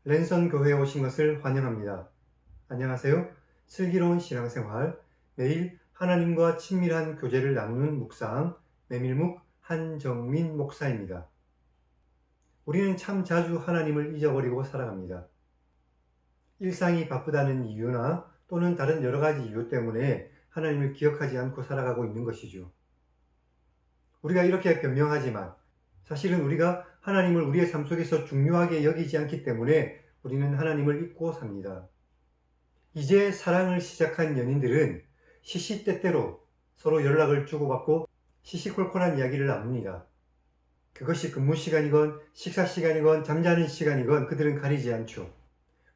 랜선 교회에 오신 것을 환영합니다. 안녕하세요. 슬기로운 신앙생활, 매일 하나님과 친밀한 교제를 나누는 묵상, 메밀묵 한정민 목사입니다. 우리는 참 자주 하나님을 잊어버리고 살아갑니다. 일상이 바쁘다는 이유나 또는 다른 여러 가지 이유 때문에 하나님을 기억하지 않고 살아가고 있는 것이죠. 우리가 이렇게 변명하지만 사실은 우리가 하나님을 우리의 삶 속에서 중요하게 여기지 않기 때문에 우리는 하나님을 잊고 삽니다. 이제 사랑을 시작한 연인들은 시시때때로 서로 연락을 주고받고 시시콜콜한 이야기를 나눕니다. 그것이 근무 시간이건 식사 시간이건 잠자는 시간이건 그들은 가리지 않죠.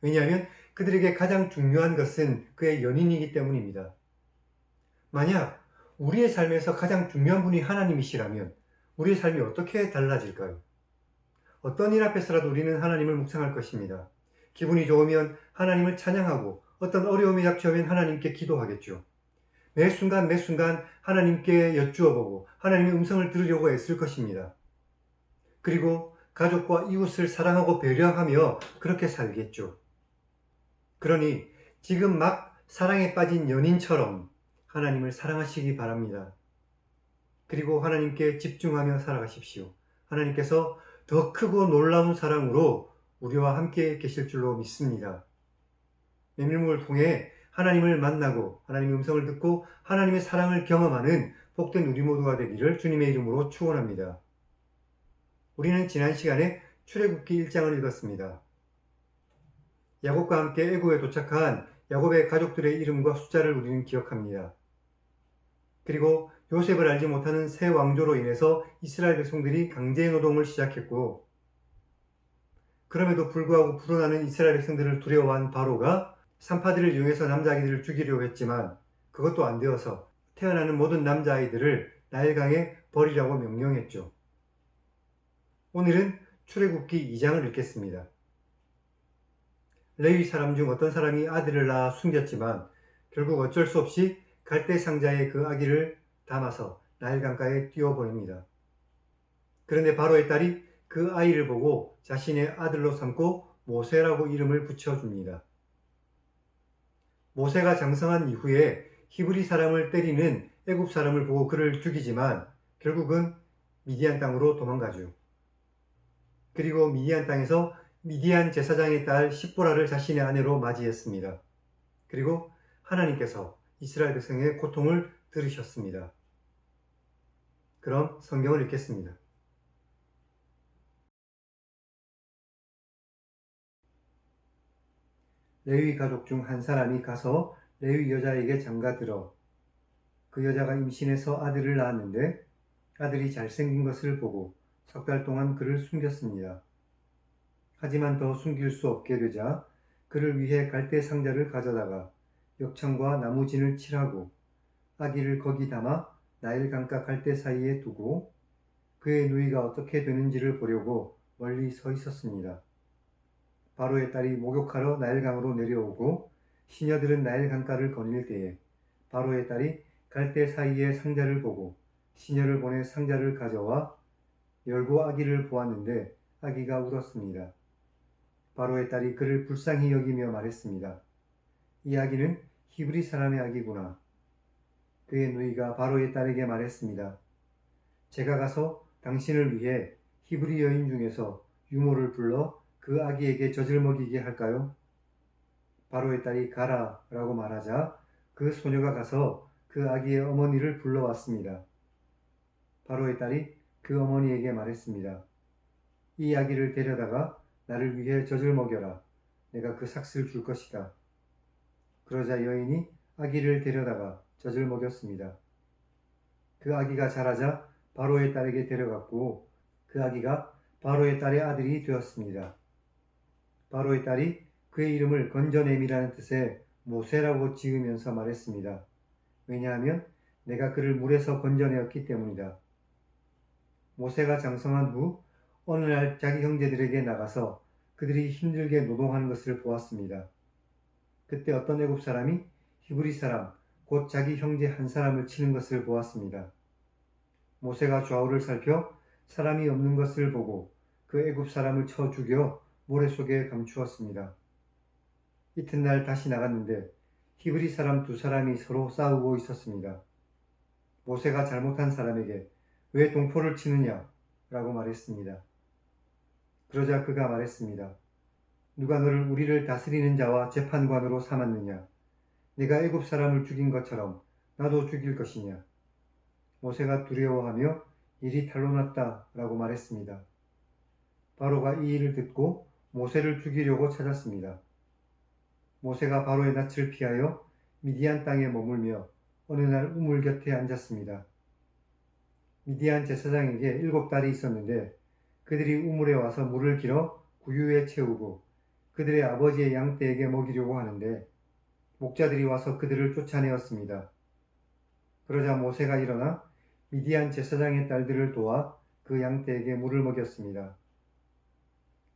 왜냐하면 그들에게 가장 중요한 것은 그의 연인이기 때문입니다. 만약 우리의 삶에서 가장 중요한 분이 하나님이시라면 우리의 삶이 어떻게 달라질까요? 어떤 일 앞에서라도 우리는 하나님을 묵상할 것입니다. 기분이 좋으면 하나님을 찬양하고 어떤 어려움이 닥쳐오면 하나님께 기도하겠죠. 매 순간 하나님께 여쭈어보고 하나님의 음성을 들으려고 애쓸 것입니다. 그리고 가족과 이웃을 사랑하고 배려하며 그렇게 살겠죠. 그러니 지금 막 사랑에 빠진 연인처럼 하나님을 사랑하시기 바랍니다. 그리고 하나님께 집중하며 살아가십시오. 하나님께서 더 크고 놀라운 사랑으로 우리와 함께 계실 줄로 믿습니다. 메밀묵을 통해 하나님을 만나고 하나님의 음성을 듣고 하나님의 사랑을 경험하는 복된 우리 모두가 되기를 주님의 이름으로 축원합니다. 우리는 지난 시간에 출애굽기 1장을 읽었습니다. 야곱과 함께 애굽에 도착한 야곱의 가족들의 이름과 숫자를 우리는 기억합니다. 그리고 요셉을 알지 못하는 새 왕조로 인해서 이스라엘 백성들이 강제 노동을 시작했고, 그럼에도 불구하고 불어나는 이스라엘 백성들을 두려워한 바로가 산파들을 이용해서 남자아이들을 죽이려고 했지만 그것도 안 되어서 태어나는 모든 남자아이들을 나일강에 버리라고 명령했죠. 오늘은 출애굽기 2장을 읽겠습니다. 레위 사람 중 어떤 사람이 아들을 낳아 숨겼지만 결국 어쩔 수 없이 갈대 상자에 그 아기를 담아서 나일강가에 띄워보냅니다. 그런데 바로의 딸이 그 아이를 보고 자신의 아들로 삼고 모세라고 이름을 붙여줍니다. 모세가 장성한 이후에 히브리 사람을 때리는 애굽 사람을 보고 그를 죽이지만 결국은 미디안 땅으로 도망가죠. 그리고 미디안 땅에서 미디안 제사장의 딸 십보라를 자신의 아내로 맞이했습니다. 그리고 하나님께서 이스라엘 백성의 고통을 들으셨습니다. 그럼 성경을 읽겠습니다. 레위 가족 중 한 사람이 가서 레위 여자에게 장가들어 그 여자가 임신해서 아들을 낳았는데 아들이 잘생긴 것을 보고 석 달 동안 그를 숨겼습니다. 하지만 더 숨길 수 없게 되자 그를 위해 갈대 상자를 가져다가 역청과 나무진을 칠하고 아기를 거기 담아 나일 강가 갈대 사이에 두고 그의 누이가 어떻게 되는지를 보려고 멀리 서 있었습니다. 바로의 딸이 목욕하러 나일강으로 내려오고 시녀들은 나일 강가를 거닐 때에 바로의 딸이 갈대 사이에 상자를 보고 시녀를 보내 상자를 가져와 열고 아기를 보았는데 아기가 울었습니다. 바로의 딸이 그를 불쌍히 여기며 말했습니다. 이 아기는 히브리 사람의 아기구나. 그의 누이가 바로의 딸에게 말했습니다. 제가 가서 당신을 위해 히브리 여인 중에서 유모를 불러 그 아기에게 젖을 먹이게 할까요? 바로의 딸이 가라 라고 말하자 그 소녀가 가서 그 아기의 어머니를 불러왔습니다. 바로의 딸이 그 어머니에게 말했습니다. 이 아기를 데려다가 나를 위해 젖을 먹여라. 내가 그 삭슬 줄 것이다. 그러자 여인이 아기를 데려다가 젖을 먹였습니다. 그 아기가 자라자 바로의 딸에게 데려갔고 그 아기가 바로의 딸의 아들이 되었습니다. 바로의 딸이 그의 이름을 건져냄이라는 뜻의 모세라고 지으면서 말했습니다. 왜냐하면 내가 그를 물에서 건져내었기 때문이다. 모세가 장성한 후 어느 날 자기 형제들에게 나가서 그들이 힘들게 노동하는 것을 보았습니다. 그때 어떤 애굽 사람이 히브리 사람, 곧 자기 형제 한 사람을 치는 것을 보았습니다. 모세가 좌우를 살펴 사람이 없는 것을 보고 그 애굽 사람을 쳐 죽여 모래 속에 감추었습니다. 이튿날 다시 나갔는데 히브리 사람 2사람이 서로 싸우고 있었습니다. 모세가 잘못한 사람에게 왜 동포를 치느냐? 라고 말했습니다. 그러자 그가 말했습니다. 누가 너를 우리를 다스리는 자와 재판관으로 삼았느냐? 내가 애굽 사람을 죽인 것처럼 나도 죽일 것이냐? 모세가 두려워하며 일이 탄로났다 라고 말했습니다. 바로가 이 일을 듣고 모세를 죽이려고 찾았습니다. 모세가 바로의 낯을 피하여 미디안 땅에 머물며 어느 날 우물 곁에 앉았습니다. 미디안 제사장에게 7딸이 있었는데 그들이 우물에 와서 물을 길어 구유에 채우고 그들의 아버지의 양떼에게 먹이려고 하는데 목자들이 와서 그들을 쫓아내었습니다. 그러자 모세가 일어나 미디안 제사장의 딸들을 도와 그 양떼에게 물을 먹였습니다.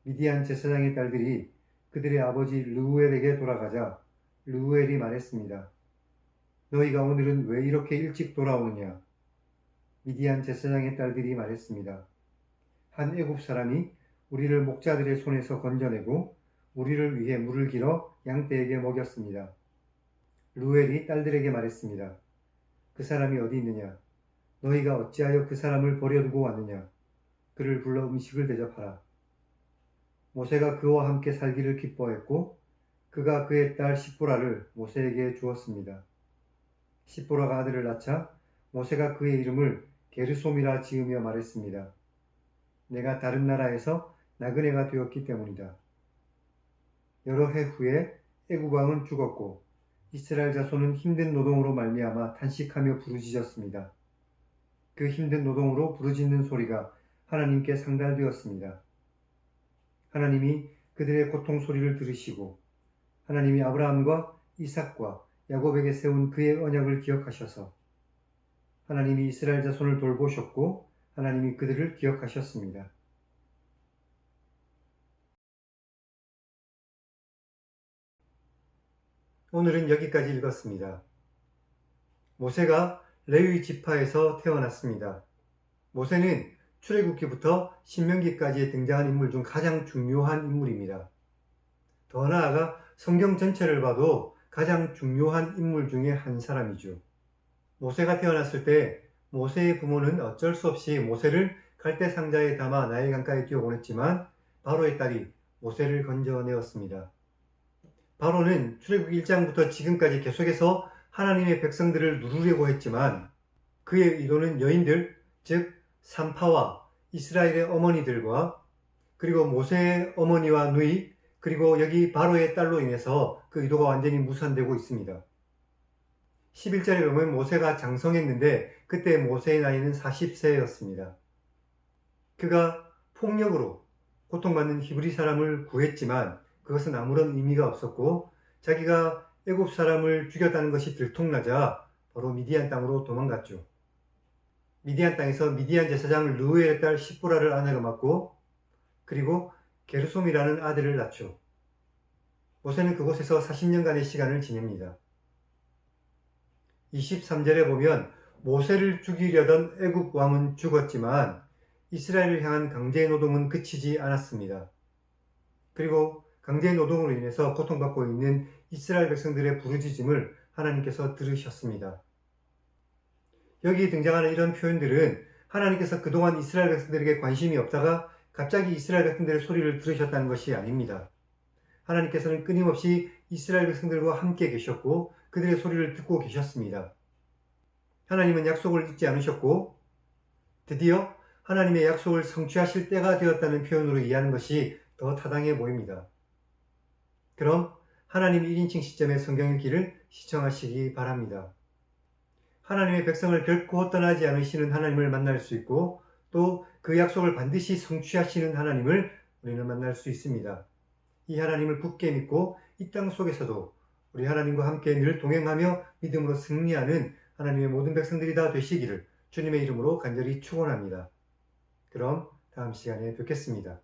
미디안 제사장의 딸들이 그들의 아버지 르우엘에게 돌아가자 르우엘이 말했습니다. 너희가 오늘은 왜 이렇게 일찍 돌아오느냐? 미디안 제사장의 딸들이 말했습니다. 한 애굽 사람이 우리를 목자들의 손에서 건져내고 우리를 위해 물을 길어 양떼에게 먹였습니다. 르우엘이 딸들에게 말했습니다. 그 사람이 어디 있느냐? 너희가 어찌하여 그 사람을 버려두고 왔느냐? 그를 불러 음식을 대접하라. 모세가 그와 함께 살기를 기뻐했고 그가 그의 딸 십보라를 모세에게 주었습니다. 십보라가 아들을 낳자 모세가 그의 이름을 게르솜이라 지으며 말했습니다. 내가 다른 나라에서 나그네가 되었기 때문이다. 여러 해 후에 애굽 왕은 죽었고 이스라엘 자손은 힘든 노동으로 말미암아 탄식하며 부르짖었습니다. 그 힘든 노동으로 부르짖는 소리가 하나님께 상달되었습니다. 하나님이 그들의 고통 소리를 들으시고 하나님이 아브라함과 이삭과 야곱에게 세운 그의 언약을 기억하셔서 하나님이 이스라엘 자손을 돌보셨고 하나님이 그들을 기억하셨습니다. 오늘은 여기까지 읽었습니다. 모세가 레위 지파에서 태어났습니다. 모세는 출애굽기부터 신명기까지 등장한 인물 중 가장 중요한 인물입니다. 더 나아가 성경 전체를 봐도 가장 중요한 인물 중에 한 사람이죠. 모세가 태어났을 때 모세의 부모는 어쩔 수 없이 모세를 갈대 상자에 담아 나일 강가에 뛰어보냈지만 바로의 딸이 모세를 건져내었습니다. 바로는 출애굽기 1장부터 지금까지 계속해서 하나님의 백성들을 누르려고 했지만 그의 의도는 여인들, 즉 산파와 이스라엘의 어머니들과 그리고 모세의 어머니와 누이 그리고 여기 바로의 딸로 인해서 그 의도가 완전히 무산되고 있습니다. 11절에 보면 모세가 장성했는데 그때 모세의 나이는 40세였습니다. 그가 폭력으로 고통받는 히브리 사람을 구했지만 그것은 아무런 의미가 없었고 자기가 애굽 사람을 죽였다는 것이 들통나자 바로 미디안 땅으로 도망갔죠. 미디안 땅에서 미디안 제사장 르우엘의 딸 십보라를 아내로 맡고 그리고 게르솜이라는 아들을 낳죠. 모세는 그곳에서 40년간의 시간을 지냅니다. 23절에 보면 모세를 죽이려던 애굽 왕은 죽었지만 이스라엘을 향한 강제 노동은 그치지 않았습니다. 그리고 강제 노동으로 인해서 고통받고 있는 이스라엘 백성들의 부르짖음을 하나님께서 들으셨습니다. 여기 등장하는 이런 표현들은 하나님께서 그동안 이스라엘 백성들에게 관심이 없다가 갑자기 이스라엘 백성들의 소리를 들으셨다는 것이 아닙니다. 하나님께서는 끊임없이 이스라엘 백성들과 함께 계셨고 그들의 소리를 듣고 계셨습니다. 하나님은 약속을 잊지 않으셨고 드디어 하나님의 약속을 성취하실 때가 되었다는 표현으로 이해하는 것이 더 타당해 보입니다. 그럼 하나님 1인칭 시점의 성경 읽기를 시청하시기 바랍니다. 하나님의 백성을 결코 떠나지 않으시는 하나님을 만날 수 있고 또 그 약속을 반드시 성취하시는 하나님을 우리는 만날 수 있습니다. 이 하나님을 굳게 믿고 이 땅 속에서도 우리 하나님과 함께 늘 동행하며 믿음으로 승리하는 하나님의 모든 백성들이 다 되시기를 주님의 이름으로 간절히 축원합니다. 그럼 다음 시간에 뵙겠습니다.